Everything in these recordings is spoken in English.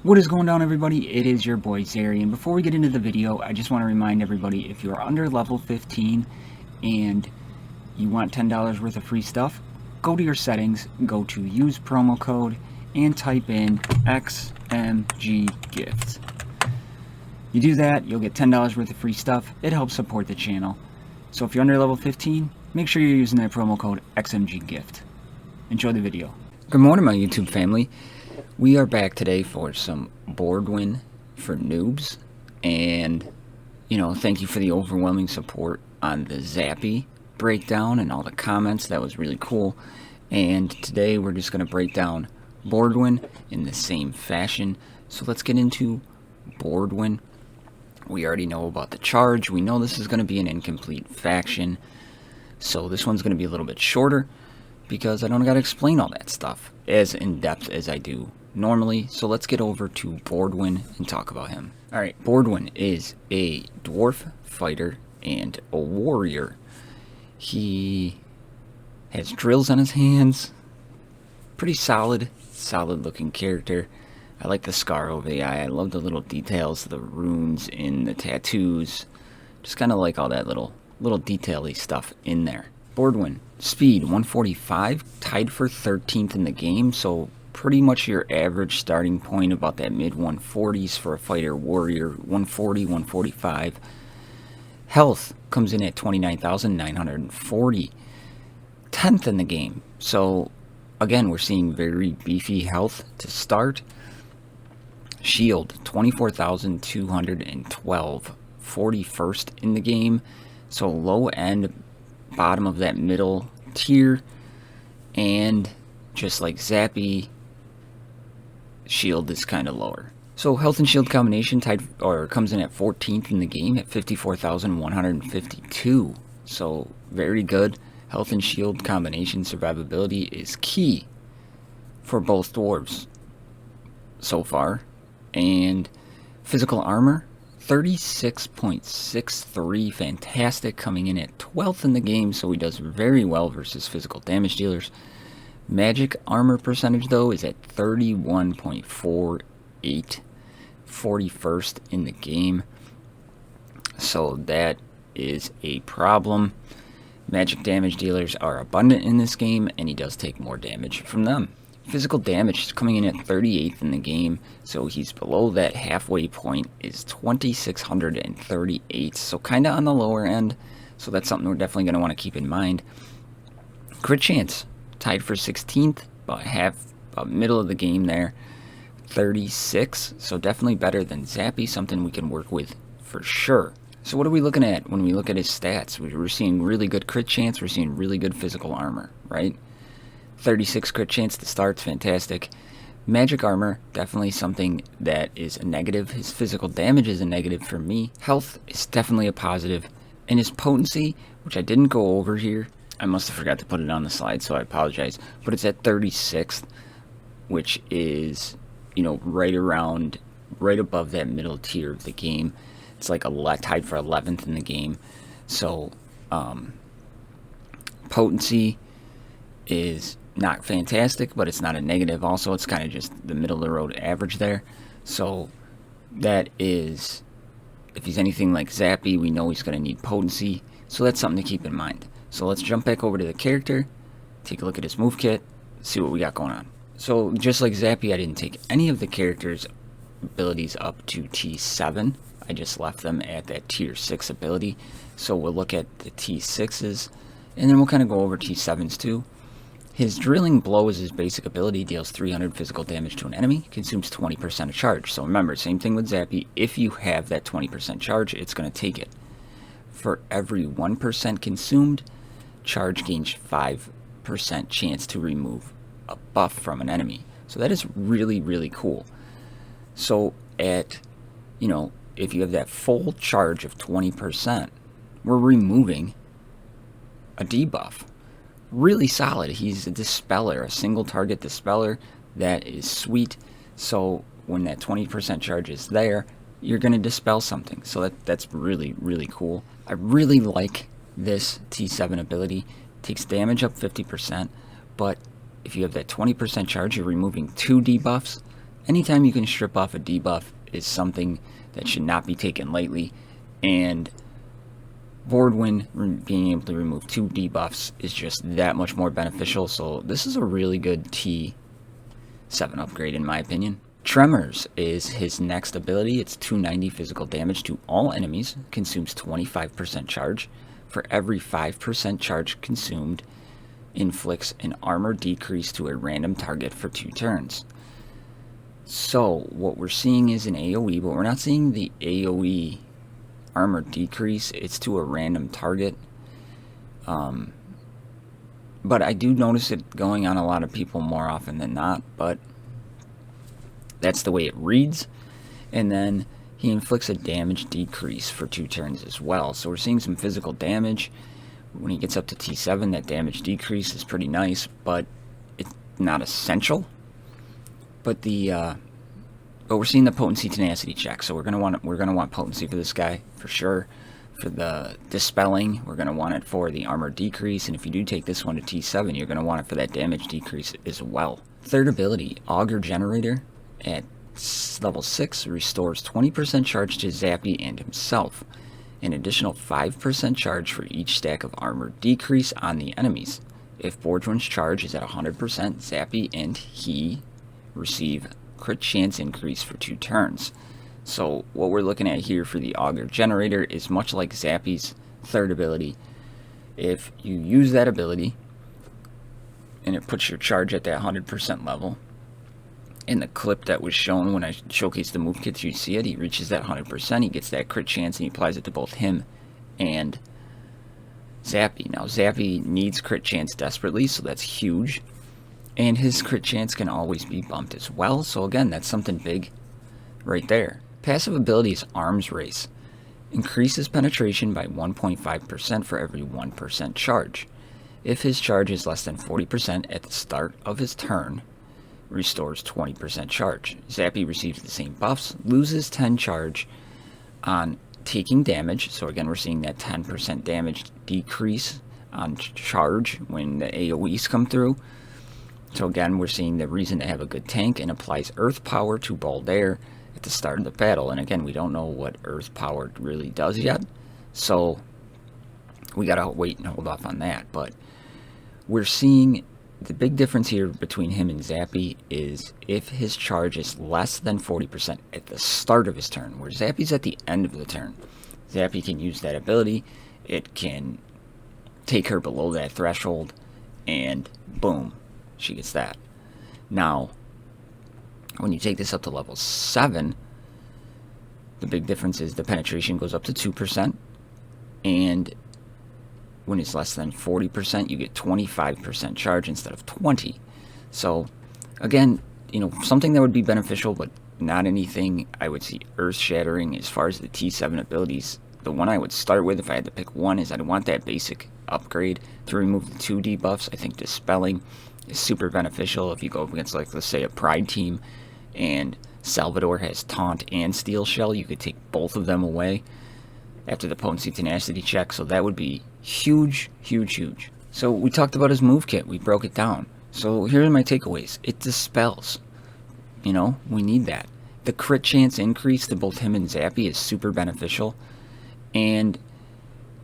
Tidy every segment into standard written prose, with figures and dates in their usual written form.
What is going on, everybody? It is your boy Zary, and before we get into the video, I just want to remind everybody, if you're under level 15 and you want $10 worth of free stuff, go to your settings, go to use promo code, and type in XMGGift. You do that, you'll get $10 worth of free stuff. It helps support the channel. So if you're under level 15, make sure you're using that promo code XMGGift. Enjoy the video. Good morning, my YouTube family. We are back today for some Bordwin for noobs, and thank you for the overwhelming support on the Zappy breakdown and all the comments. That was really cool. And today we're just going to break down Bordwin in the same fashion. So let's get into Bordwin. We already know about the charge. We know this is going to be an incomplete faction, so this one's going to be a little bit shorter because I don't got to explain all that stuff as in depth as I do normally. So let's get over to Bordwin and talk about him. Alright, Bordwin is a dwarf fighter and a warrior. He has drills on his hands. Pretty solid looking character. I like the scar over the eye. I love the little details, the runes in the tattoos. Just kind of like all that little detail-y stuff in there. Bordwin, speed 145, tied for 13th in the game, so pretty much your average starting point, about that mid 140s for a fighter warrior. 140, 145. Health comes in at 29,940, 10th in the game. So again, we're seeing very beefy health to start. Shield 24,212, 41st in the game. So low end, bottom of that middle tier, and just like Zappy, shield is kind of lower. So health and shield combination comes in at 14th in the game at 54,152. So very good. Health and shield combination survivability is key for both dwarves so far. And physical armor 36.63, fantastic, coming in at 12th in the game, so he does very well versus physical damage dealers. Magic armor percentage though is at 31.48, 41st in the game, so that is a problem. Magic damage dealers are abundant in this game, and he does take more damage from them. Physical damage is coming in at 38th in the game, so he's below that halfway point, is 2,638, so kind of on the lower end, so that's something we're definitely going to want to keep in mind. Crit chance, tied for 16th, about middle of the game there, 36, so definitely better than Zappy, something we can work with for sure. So what are we looking at when we look at his stats? We're seeing really good crit chance, we're seeing really good physical armor, right? 36 crit chance to start's fantastic. Magic armor, definitely something that is a negative. His physical damage is a negative for me. Health is definitely a positive. And his potency, which I didn't go over here, I must have forgot to put it on the slide, so I apologize, but it's at 36th, which is, right above that middle tier of the game. It's like tied for 11th in the game. So potency is not fantastic, but it's not a negative also. It's kind of just the middle of the road average there. So that is, if he's anything like Zappy, we know he's going to need potency, so that's something to keep in mind. So let's jump back over to the character, take a look at his move kit, see what we got going on. So just like Zappy, I didn't take any of the character's abilities up to T7. I just left them at that tier 6 ability. So we'll look at the T6s, and then we'll kind of go over T7s too. His drilling blow is his basic ability, deals 300 physical damage to an enemy, consumes 20% of charge. So remember, same thing with Zappy, if you have that 20% charge, it's going to take it. For every 1% consumed, charge gains 5% chance to remove a buff from an enemy. So that is really, really cool. So at, if you have that full charge of 20%, we're removing a debuff. Really solid. He's a dispeller, a single target dispeller. That is sweet. So when that 20% charge is there, you're going to dispel something. So that's really, really cool. I really like this T7 ability. It takes damage up 50%, but if you have that 20% charge, you're removing 2 debuffs, anytime you can strip off a debuff is something that should not be taken lightly, and Bordwin being able to remove 2 debuffs is just that much more beneficial, so this is a really good T7 upgrade in my opinion. Tremors is his next ability. It's 290 physical damage to all enemies, consumes 25% charge. For every 5% charge consumed, inflicts an armor decrease to a random target for 2 turns. So what we're seeing is an AoE, but we're not seeing the AoE armor decrease. It's to a random target. But I do notice it going on a lot of people more often than not, but that's the way it reads. And then he inflicts a damage decrease for 2 turns as well. So we're seeing some physical damage. When he gets up to T7, that damage decrease is pretty nice, but it's not essential. But we're seeing the potency tenacity check, so we're gonna want potency for this guy for sure. For the dispelling, we're gonna want it for the armor decrease, and if you do take this one to T7, you're gonna want it for that damage decrease as well. Third ability, Augur Generator, at level 6 restores 20% charge to Zappy and himself. An additional 5% charge for each stack of armor decrease on the enemies. If Bordwin's charge is at 100%, Zappy and he receive crit chance increase for 2 turns. So what we're looking at here for the Augur Generator is much like Zappy's third ability. If you use that ability and it puts your charge at that 100% level, in the clip that was shown when I showcased the move kits, you see it, he reaches that 100%, he gets that crit chance, and he applies it to both him and Zappy. Now Zappy needs crit chance desperately, so that's huge, and his crit chance can always be bumped as well, so again, that's something big right there. Passive ability is Arms Race. Increases penetration by 1.5% for every 1% charge. If his charge is less than 40% at the start of his turn, restores 20% charge. Zappy receives the same buffs, loses 10 charge on taking damage, so again we're seeing that 10% damage decrease on charge when the AoEs come through. So again we're seeing the reason to have a good tank, and applies Earth Power to Baldair at the start of the battle, and again we don't know what Earth Power really does yet, so we gotta wait and hold off on that. But we're seeing the big difference here between him and Zappy is if his charge is less than 40% at the start of his turn, where Zappy's at the end of the turn. Zappy can use that ability, it can take her below that threshold, and boom, she gets that. Now, when you take this up to level 7, the big difference is the penetration goes up to 2%, and when it's less than 40%, you get 25% charge instead of 20. So, again, you know, something that would be beneficial, but not anything I would see earth-shattering as far as the T7 abilities. The one I would start with, if I had to pick one, is I'd want that basic upgrade to remove the 2 debuffs. I think Dispelling is super beneficial if you go up against, like, let's say a Pride team, and Salvador has Taunt and Steel Shell. You could take both of them away after the potency tenacity check, so that would be huge, huge, huge. So we talked about his move kit, we broke it down. So here are my takeaways. It dispels. You know, we need that. The crit chance increase to both him and Zappy is super beneficial. And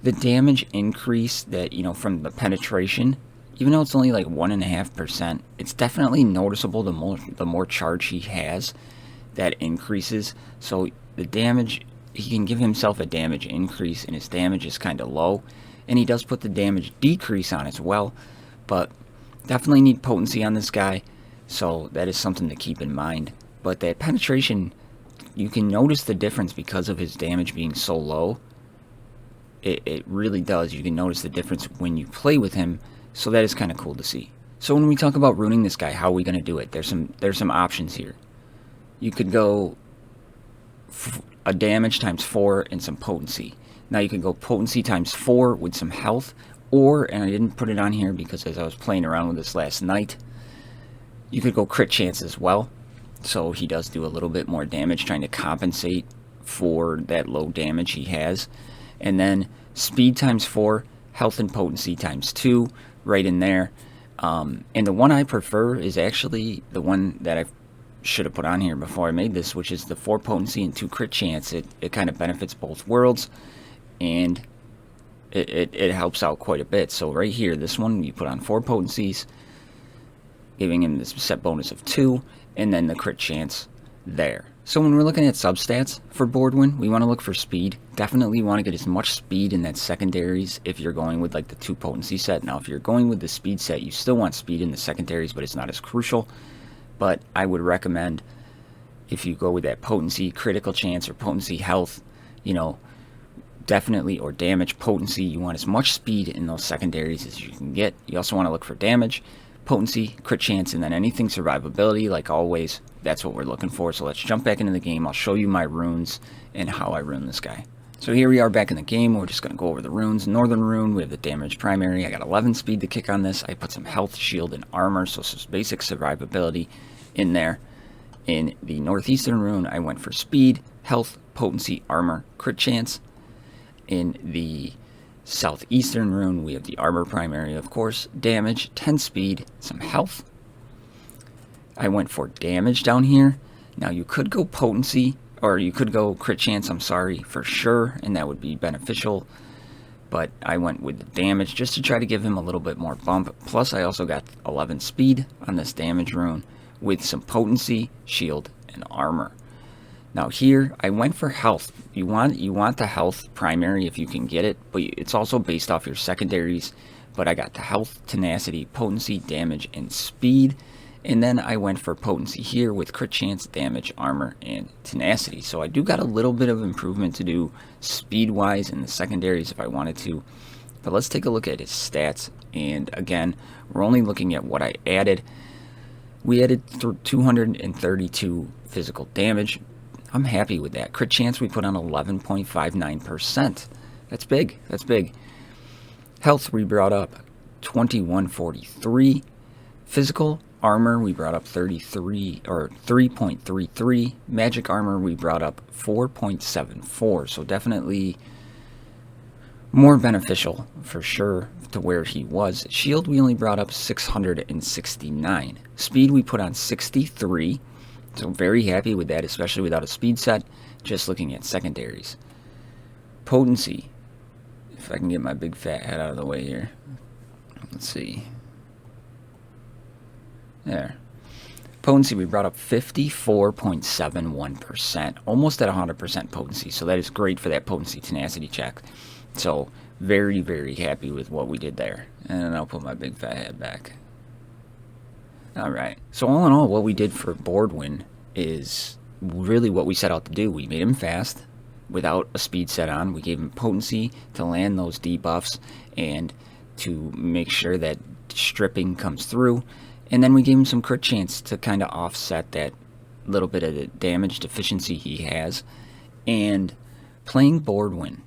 the damage increase that, you know, from the penetration, even though it's only like 1.5%, it's definitely noticeable the more charge he has, that increases. So the damage, he can give himself a damage increase, and his damage is kind of low. And he does put the damage decrease on as well, but definitely need potency on this guy, so that is something to keep in mind. But that penetration, you can notice the difference because of his damage being so low. It really does. You can notice the difference when you play with him, so that is kind of cool to see. So when we talk about ruining this guy, how are we going to do it? There's some options here. You could go a damage times 4 and some potency. Now you can go potency times 4 with some health, or, and I didn't put it on here because as I was playing around with this last night, you could go crit chance as well. So he does do a little bit more damage, trying to compensate for that low damage he has. And then speed times 4, health and potency times 2, right in there. And the one I prefer is actually the one that I've should have put on here before I made this, which is the 4 potency and 2 crit chance. It kind of benefits both worlds, and it helps out quite a bit. So right here, this one, you put on 4 potencies, giving him this set bonus of 2, and then the crit chance there. So when we're looking at substats for Bordwin, we want to look for speed. Definitely want to get as much speed in that secondaries if you're going with like the 2 potency set. Now if you're going with the speed set, you still want speed in the secondaries, but it's not as crucial. But I would recommend, if you go with that potency critical chance or potency health, you know, definitely, or damage potency, you want as much speed in those secondaries as you can get. You also want to look for damage, potency, crit chance, and then anything survivability. Like always, that's what we're looking for. So let's jump back into the game. I'll show you my runes and how I rune this guy. So here we are back in the game. We're just going to go over the runes. Northern rune, we have the damage primary. I got 11 speed to kick on this. I put some health, shield, and armor, so some basic survivability in there. In the northeastern rune, I went for speed, health, potency, armor, crit chance. In the southeastern rune, we have the armor primary, of course, damage, 10 speed, some health. I went for damage down here. Now you could go potency, or you could go crit chance, I'm sorry, for sure, and that would be beneficial. But I went with the damage just to try to give him a little bit more bump. Plus I also got 11 speed on this damage rune with some potency, shield, and armor. Now here, I went for health. You want the health primary if you can get it, but it's also based off your secondaries. But I got the health, tenacity, potency, damage, and speed. And then I went for potency here with crit chance, damage, armor, and tenacity. So I do got a little bit of improvement to do speed-wise in the secondaries if I wanted to. But let's take a look at his stats. And again, we're only looking at what I added. We added 232 physical damage. I'm happy with that. Crit chance we put on 11.59%. That's big. That's big. Health we brought up 2143. Physical armor we brought up 3.33. Magic armor we brought up 4.74. So definitely more beneficial for sure to where he was. Shield we only brought up 669. Speed we put on 63. So very happy with that, especially without a speed set, just looking at secondaries. Potency, if I can get my big fat head out of the way here. Let's see. There. Potency, we brought up 54.71%, almost at 100% potency, so that is great for that potency tenacity check. So very, very happy with what we did there. And I'll put my big fat head back. Alright, so all in all, what we did for Bordwin is really what we set out to do. We made him fast without a speed set on. We gave him potency to land those debuffs and to make sure that stripping comes through. And then we gave him some crit chance to kind of offset that little bit of the damage deficiency he has. And playing Bordwin,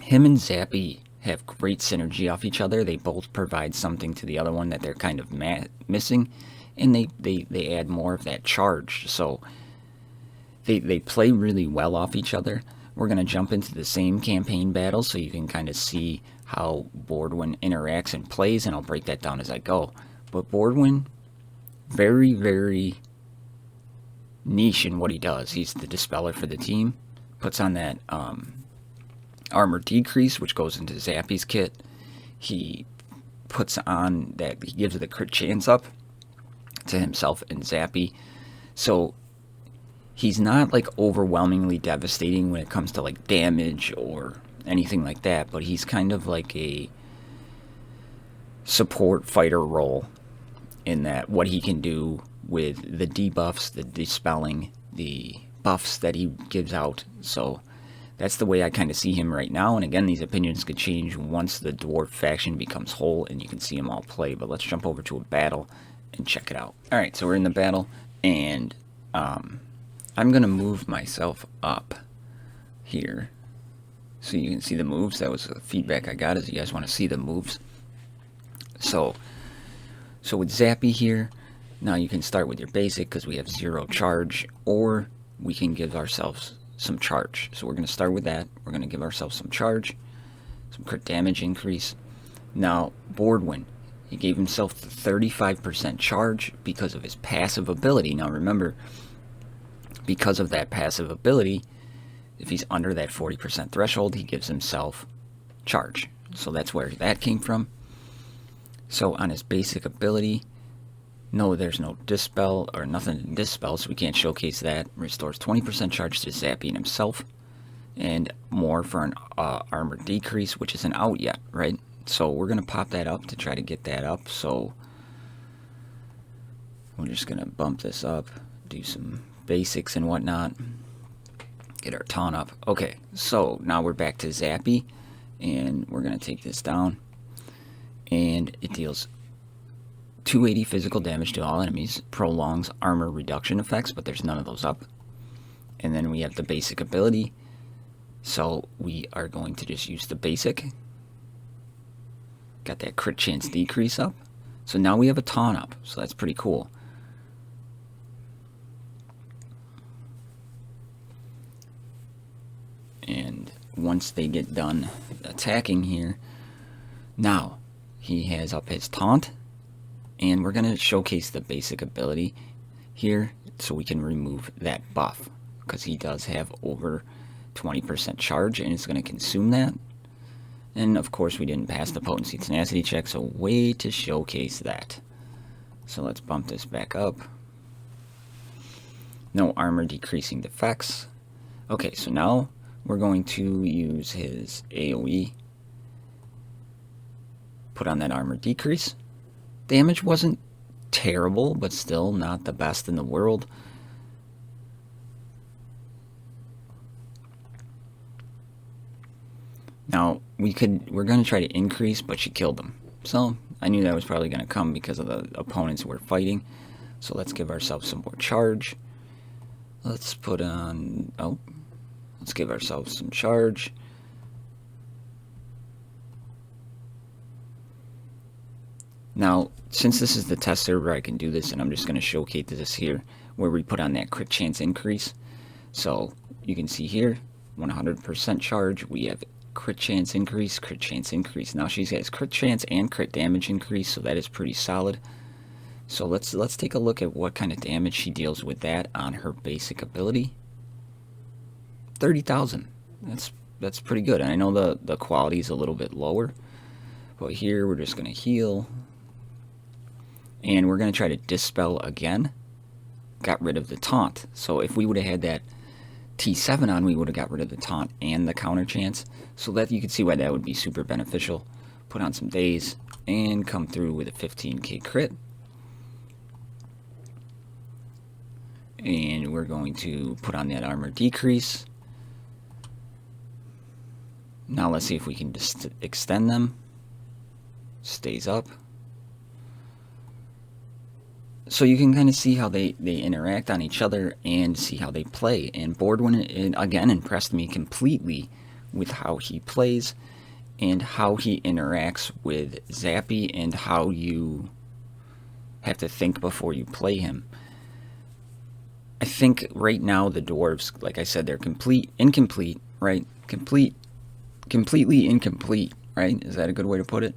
him and Zappy have great synergy off each other. They both provide something to the other one that they're kind of missing, and they add more of that charge. So they play really well off each other. We're going to jump into the same campaign battle so you can kind of see how Bordwin interacts and plays, and I'll break that down as I go. But Bordwin, very, very niche in what he does. He's the dispeller for the team. Puts on that armor decrease, which goes into Zappy's kit. He puts on that, he gives the crit chance up to himself and Zappy. So he's not like overwhelmingly devastating when it comes to like damage or anything like that, but he's kind of like a support fighter role in that what he can do with the debuffs, the dispelling, the buffs that he gives out. So that's the way I kind of see him right now. And again, these opinions could change once the dwarf faction becomes whole and you can see them all play. But let's jump over to a battle and check it out. Alright, so we're in the battle, and I'm going to move myself up here so you can see the moves. That was the feedback I got, is you guys want to see the moves. So with Zappy here, now you can start with your basic because we have 0 charge, or we can give ourselves some charge. So we're going to start with that. We're going to give ourselves some charge, some crit damage increase. Now Bordwin, He gave himself the 35% charge because of his passive ability. Now remember, because of that passive ability, if he's under that 40% threshold, he gives himself charge. So that's where that came from. So on his basic ability, no, there's no dispel or nothing to dispel, so we can't showcase that. Restores 20% charge to Zappy and himself, and more for an armor decrease, which isn't out yet, right? So we're going to pop that up to try to get that up. So we're just going to bump this up, do some basics and whatnot, get our taunt up. Okay, so now we're back to Zappy, and we're going to take this down, and it deals 280 physical damage to all enemies, prolongs armor reduction effects, but there's none of those up. And then we have the basic ability, so we are going to just use the basic. Got that crit chance decrease up. So now we have a taunt up, so that's pretty cool. And once they get done attacking here, now he has up his taunt, and we're going to showcase the basic ability here so we can remove that buff, because he does have over 20% charge and it's going to consume that. And of course we didn't pass the potency tenacity check, so way to showcase that. So let's bump this back up. No armor decreasing defects. Okay, so now we're going to use his AoE. Put on that armor decrease. Damage wasn't terrible, but still not the best in the world. Now, we're going to try to increase, but she killed him. So, I knew that was probably going to come because of the opponents we're fighting. So, let's give ourselves some more charge. Let's put on... oh, let's give ourselves some charge. Now, since this is the test server, I can do this, and I'm just going to showcase this here, where we put on that crit chance increase. So, you can see here, 100% charge, we have crit chance increase, crit chance increase. Now she has crit chance and crit damage increase, so that is pretty solid. So let's take a look at what kind of damage she deals with that on her basic ability. 30,000. That's pretty good. And I know the quality is a little bit lower, but here we're just going to heal. And we're going to try to dispel again. Got rid of the taunt. So if we would have had that T7 on, we would have got rid of the taunt and the counter chance. So that you can see why that would be super beneficial. Put on some days and come through with a 15k crit. And we're going to put on that armor decrease. Now let's see if we can just extend them. Stays up. So you can kind of see how they interact on each other and see how they play. And Bordwin, again, impressed me completely with how he plays and how he interacts with Zappy and how you have to think before you play him. I think right now the dwarves, like I said, they're incomplete, right? Completely incomplete, right? Is that a good way to put it?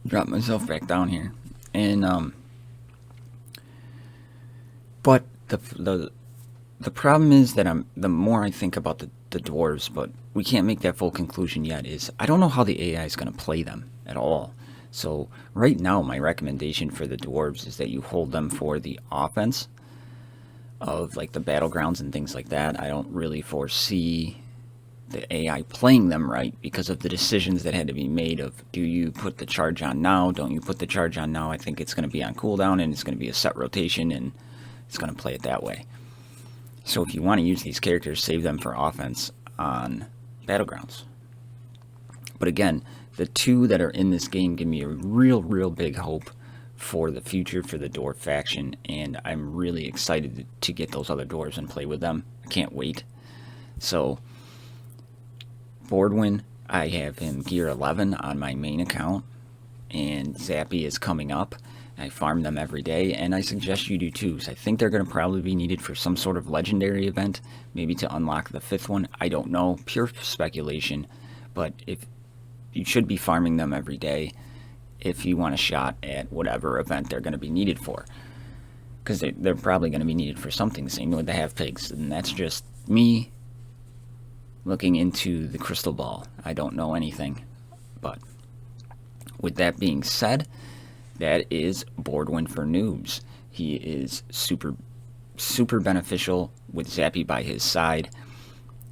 Drop myself back down here. And, but the problem is that the more I think about the dwarves, but we can't make that full conclusion yet, is I don't know how the AI is going to play them at all. So right now my recommendation for the dwarves is that you hold them for the offense of like the battlegrounds and things like that. I don't really foresee the AI playing them right because of the decisions that had to be made of, do you put the charge on now, don't you put the charge on now. I think it's going to be on cooldown and it's going to be a set rotation and it's going to play it that way. So if you want to use these characters, save them for offense on battlegrounds. But again, the two that are in this game give me a real big hope for the future for the dwarf faction, and I'm really excited to get those other dwarves and play with them. I can't wait. So Bordwin, I have him gear 11 on my main account, and Zappy is coming up. I farm them every day, and I suggest you do too. So I think they're going to probably be needed for some sort of legendary event, maybe to unlock the 5th one. I don't know, pure speculation, but if you should be farming them every day, if you want a shot at whatever event they're going to be needed for. Because they're probably going to be needed for something, same with the half-pigs. And that's just me looking into the crystal ball. I don't know anything. But with that being said, that is Bordwin for Noobs. He is super beneficial with Zappy by his side.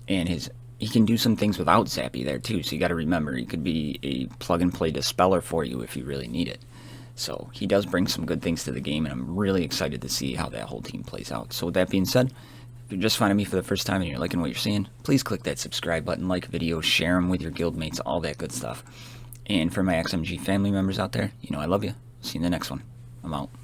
And he can do some things without Zappy there too. So you got to remember, he could be a plug-and-play dispeller for you if you really need it. So he does bring some good things to the game, and I'm really excited to see how that whole team plays out. So with that being said, if you're just finding me for the first time and you're liking what you're seeing, please click that subscribe button, like videos, share them with your guildmates, all that good stuff. And for my XMG family members out there, you know I love you. See you in the next one. I'm out.